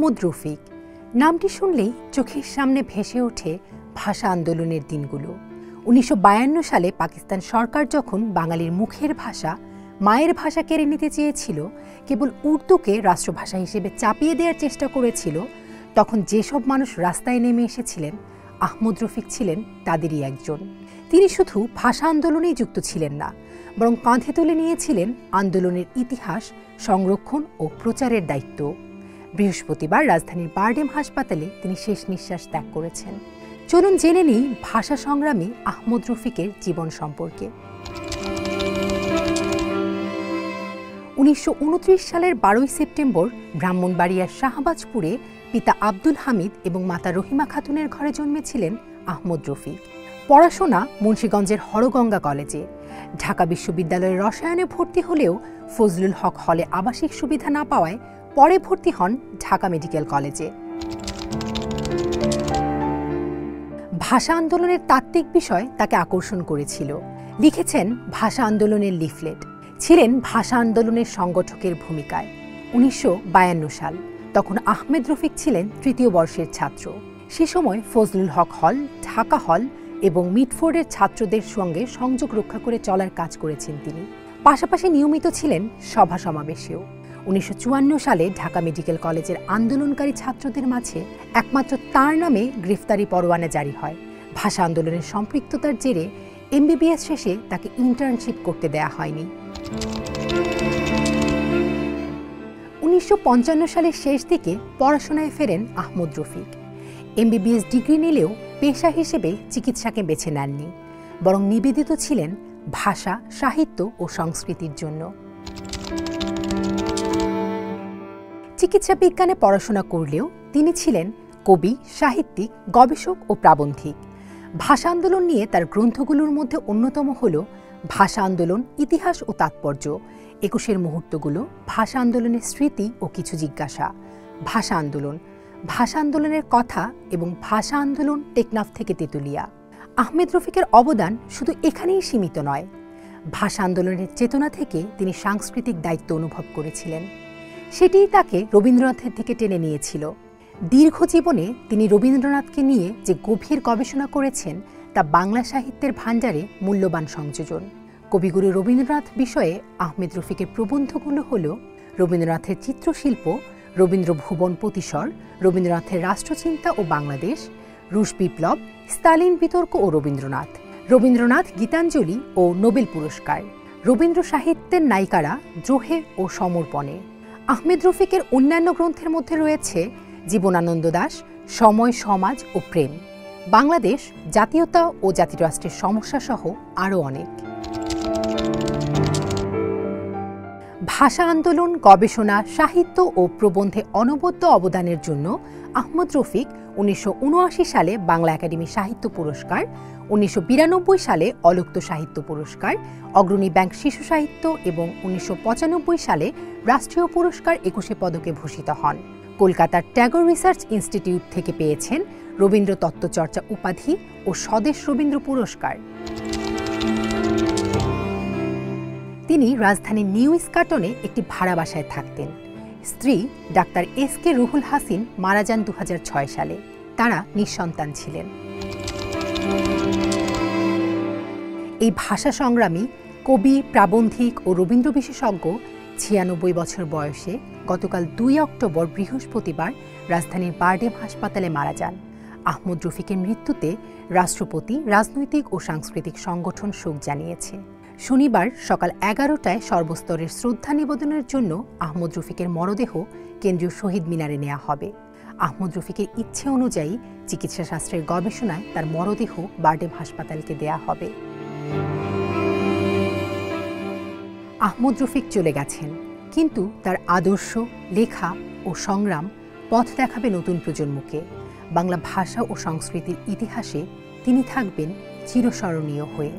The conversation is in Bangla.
আহমদ রফিক নামটি শুনলেই চোখের সামনে ভেসে ওঠে ভাষা আন্দোলনের দিনগুলো। ১৯৫২ সালে পাকিস্তান সরকার যখন বাঙালির মুখের ভাষা, মায়ের ভাষা কেড়ে নিতে চেয়েছিল, কেবল উর্দুকে রাষ্ট্রভাষা হিসেবে চাপিয়ে দেওয়ার চেষ্টা করেছিল, তখন যেসব মানুষ রাস্তায় নেমে এসেছিলেন, আহমদ রফিক ছিলেন তাদেরই একজন। তিনি শুধু ভাষা আন্দোলনেই যুক্ত ছিলেন না, বরং কাঁধে তুলে নিয়েছিলেন আন্দোলনের ইতিহাস, সংরক্ষণ ও প্রচারের দায়িত্ব। বৃহস্পতিবার রাজধানীর বারডেম হাসপাতালে তিনি শেষ নিঃশ্বাস ত্যাগ করেছেন। চলুন জেনে নিই ভাষা সংগ্রামী আহমদ রফিকের জীবন সম্পর্কে। ১৯২৯ সালের ১২ই সেপ্টেম্বর ব্রাহ্মণবাড়িয়ার শাহবাজপুরে পিতা আব্দুল হামিদ এবং মাতা রহিমা খাতুনের ঘরে জন্মেছিলেন আহমদ রফিক। পড়াশোনা মুন্সিগঞ্জের হরগঙ্গা কলেজে। ঢাকা বিশ্ববিদ্যালয়ের রসায়নে ভর্তি হলেও ফজলুল হক হলে আবাসিক সুবিধা না পাওয়ায় পরে ভর্তি হন ঢাকা মেডিকেল কলেজে। ভাষা আন্দোলনের তাত্ত্বিক বিষয় তাকে আকর্ষণ করেছিল। লিখেছেন ভাষা আন্দোলনের লিফলেট, ছিলেন ভাষা আন্দোলনের সংগঠকের ভূমিকায়। ১৯৫২ সাল, তখন আহমেদ রফিক ছিলেন তৃতীয় বর্ষের ছাত্র। সে সময় ফজলুল হক হল, ঢাকা হল এবং মিডফোর্ডের ছাত্রদের সঙ্গে সংযোগ রক্ষা করে চলার কাজ করেছেন তিনি। পাশাপাশি নিয়মিত ছিলেন সভা সমাবেশেও। ১৯৫৪ সালে ঢাকা মেডিকেল কলেজের আন্দোলনকারী ছাত্রদের মাঝে একমাত্র তার নামে গ্রেফতারি পরোয়ানা জারি হয়। ভাষা আন্দোলনের সম্পৃক্ততার জেরে এমবিবিএস শেষে তাকে ইন্টার্নশিপ করতে দেয়া হয়নি। ১৯৫৫ সালের শেষ দিকে পড়াশোনায় ফেরেন আহমদ রফিক। এমবিবিএস ডিগ্রি নিলেও পেশা হিসেবে চিকিৎসাকে বেছে নেননি, বরং নিবেদিত ছিলেন ভাষা, সাহিত্য ও সংস্কৃতির জন্য। চিকিৎসা বিজ্ঞানে পড়াশোনা করলেও তিনি ছিলেন কবি, সাহিত্যিক, গবেষক ও প্রাবন্ধিক। ভাষা আন্দোলন নিয়ে তার গ্রন্থগুলোর মধ্যে অন্যতম হল ভাষা আন্দোলন, ইতিহাস ও তাৎপর্য, ২১-এর মুহূর্তগুলো, ভাষা আন্দোলনের স্মৃতি ও কিছু জিজ্ঞাসা, ভাষা আন্দোলন, ভাষা আন্দোলনের কথা এবং ভাষা আন্দোলন টেকনাফ থেকে তেঁতুলিয়া। আহমেদ রফিকের অবদান শুধু এখানেই সীমিত নয়। ভাষা আন্দোলনের চেতনা থেকে তিনি সাংস্কৃতিক দায়িত্ব অনুভব করেছিলেন। সেটিই তাকে রবীন্দ্রনাথের দিকে টেনে নিয়েছিল। দীর্ঘ জীবনে তিনি রবীন্দ্রনাথকে নিয়ে যে গভীর গবেষণা করেছেন, তা বাংলা সাহিত্যের ভাণ্ডারে মূল্যবান সংযোজন। কবিগুরু রবীন্দ্রনাথ বিষয়ে আহমেদ রফিকের প্রবন্ধগুলো হল রবীন্দ্রনাথের চিত্রশিল্প, রবীন্দ্র ভুবন প্রতিসর, রবীন্দ্রনাথের রাষ্ট্রচিন্তা ও বাংলাদেশ, রুশ বিপ্লব, স্তালিন বিতর্ক ও রবীন্দ্রনাথ, রবীন্দ্রনাথ গীতাঞ্জলি ও নোবেল পুরস্কার, রবীন্দ্র সাহিত্যের নায়িকারা, দ্রোহে ও সমর্পণে। আহমেদ রফিকের অন্যান্য গ্রন্থের মধ্যে রয়েছে জীবনানন্দ দাশ, সময়, সমাজ ও প্রেম, বাংলাদেশ, জাতীয়তা ও জাতিরাষ্ট্রের সমস্যা সহ আরও অনেক। ভাষা আন্দোলন, গবেষণা, সাহিত্য ও প্রবন্ধে অনবদ্য অবদানের জন্য আহমদ রফিক ১৯৭৯ সালে বাংলা একাডেমি সাহিত্য পুরস্কার, ১৯৯২ সালে অলুপ্ত সাহিত্য পুরস্কার, অগ্রণী ব্যাংক শিশু সাহিত্য এবং ১৯৯৫ সালে রাষ্ট্রীয় পুরস্কার ২১ পদকে ভূষিত হন। কলকাতার ট্যাগর রিসার্চ ইনস্টিটিউট থেকে পেয়েছেন রবীন্দ্র তত্ত্বচর্চা উপাধি ও স্বদেশ রবীন্দ্র পুরস্কার। তিনি রাজধানীর নিউ ইস্কাটনে একটি ভাড়া বাসায় থাকতেন। স্ত্রী ডাক্তার এস.কে. রুহুল হাসিন মারা যান ২০০৬ সালে। তারা নিঃসন্তান ছিলেন। এই ভাষা সংগ্রামী, কবি, প্রাবন্ধিক ও রবীন্দ্র বিশেষজ্ঞ ৯৬ বছর বয়সে গতকাল ২ অক্টোবর বৃহস্পতিবার রাজধানীর বারডেম হাসপাতালে মারা যান। আহমদ রফিকের মৃত্যুতে রাষ্ট্রপতি, রাজনৈতিক ও সাংস্কৃতিক সংগঠন শোক জানিয়েছে। শনিবার সকাল ১১টায় সর্বস্তরের শ্রদ্ধা নিবেদনের জন্য আহমদ রফিকের মরদেহ কেন্দ্রীয় শহীদ মিনারে নেওয়া হবে। আহমদ রফিকের ইচ্ছে অনুযায়ী চিকিৎসা শাস্ত্রের গবেষণায় তার মরদেহ বারডেম হাসপাতালকে দেয়া হবে। আহমদ রফিক চলে গেছেন, কিন্তু তার আদর্শ, লেখা ও সংগ্রাম পথ দেখাবে নতুন প্রজন্মকে। বাংলা ভাষা ও সংস্কৃতির ইতিহাসে তিনি থাকবেন চিরস্মরণীয় হয়ে।